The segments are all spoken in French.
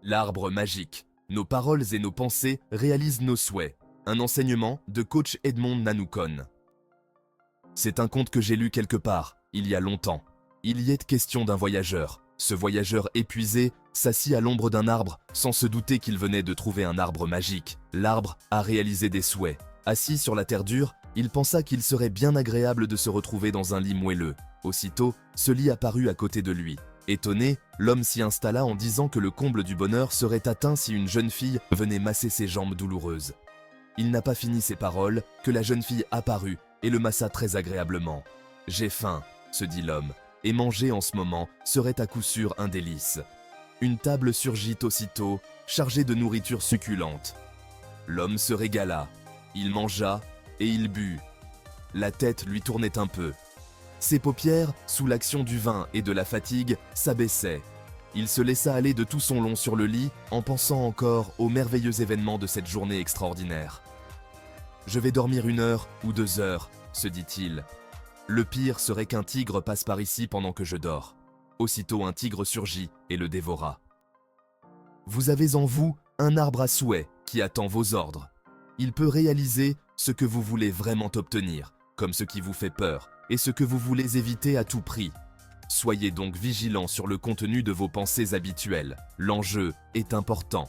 L'arbre magique. Nos paroles et nos pensées réalisent nos souhaits. Un enseignement de coach Edmond Nanoukon. C'est un conte que j'ai lu quelque part, il y a longtemps. Il y est question d'un voyageur. Ce voyageur épuisé s'assit à l'ombre d'un arbre sans se douter qu'il venait de trouver un arbre magique. L'arbre a réalisé des souhaits. Assis sur la terre dure, il pensa qu'il serait bien agréable de se retrouver dans un lit moelleux. Aussitôt, ce lit apparut à côté de lui. Étonné, l'homme s'y installa en disant que le comble du bonheur serait atteint si une jeune fille venait masser ses jambes douloureuses. Il n'a pas fini ses paroles que la jeune fille apparut et le massa très agréablement. « J'ai faim », se dit l'homme, et manger en ce moment serait à coup sûr un délice. Une table surgit aussitôt, chargée de nourriture succulente. L'homme se régala, il mangea et il but. La tête lui tournait un peu. Ses paupières, sous l'action du vin et de la fatigue, s'abaissaient. Il se laissa aller de tout son long sur le lit en pensant encore aux merveilleux événements de cette journée extraordinaire. « Je vais dormir 1 heure ou 2 heures, se dit-il. Le pire serait qu'un tigre passe par ici pendant que je dors. » Aussitôt un tigre surgit et le dévora. Vous avez en vous un arbre à souhait qui attend vos ordres. Il peut réaliser ce que vous voulez vraiment obtenir, comme ce qui vous fait peur, et ce que vous voulez éviter à tout prix. Soyez donc vigilants sur le contenu de vos pensées habituelles. L'enjeu est important.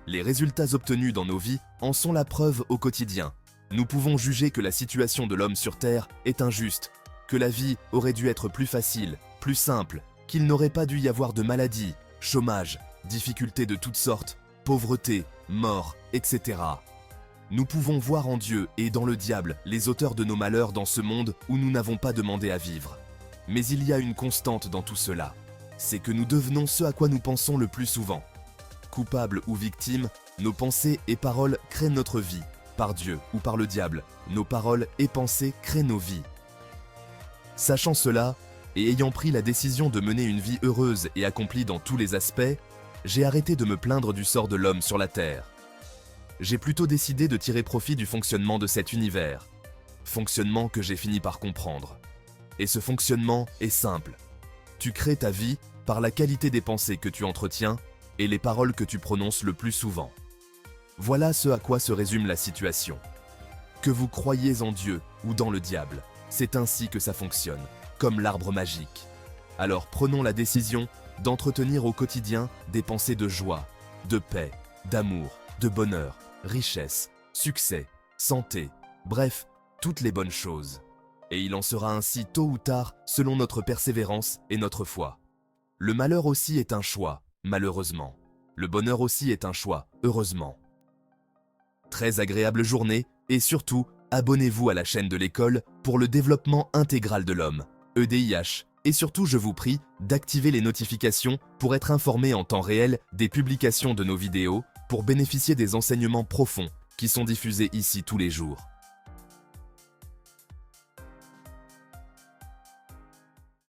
Les résultats obtenus dans nos vies en sont la preuve au quotidien. Nous pouvons juger que la situation de l'homme sur Terre est injuste, que la vie aurait dû être plus facile, plus simple, qu'il n'aurait pas dû y avoir de maladies, chômage, difficultés de toutes sortes, pauvreté, mort, etc. Nous pouvons voir en Dieu et dans le diable les auteurs de nos malheurs dans ce monde où nous n'avons pas demandé à vivre. Mais il y a une constante dans tout cela, c'est que nous devenons ce à quoi nous pensons le plus souvent. Coupables ou victimes, nos pensées et paroles créent notre vie. Par Dieu ou par le diable, nos paroles et pensées créent nos vies. Sachant cela, et ayant pris la décision de mener une vie heureuse et accomplie dans tous les aspects, j'ai arrêté de me plaindre du sort de l'homme sur la terre. J'ai plutôt décidé de tirer profit du fonctionnement de cet univers. Fonctionnement que j'ai fini par comprendre. Et ce fonctionnement est simple. Tu crées ta vie par la qualité des pensées que tu entretiens et les paroles que tu prononces le plus souvent. Voilà ce à quoi se résume la situation. Que vous croyiez en Dieu ou dans le diable, c'est ainsi que ça fonctionne, comme l'arbre magique. Alors prenons la décision d'entretenir au quotidien des pensées de joie, de paix, d'amour, de bonheur, richesse, succès, santé, bref, toutes les bonnes choses. Et il en sera ainsi tôt ou tard selon notre persévérance et notre foi. Le malheur aussi est un choix, malheureusement. Le bonheur aussi est un choix, heureusement. Très agréable journée et surtout, abonnez-vous à la chaîne de l'école pour le développement intégral de l'homme, EDIH. Et surtout, je vous prie d'activer les notifications pour être informé en temps réel des publications de nos vidéos pour bénéficier des enseignements profonds qui sont diffusés ici tous les jours.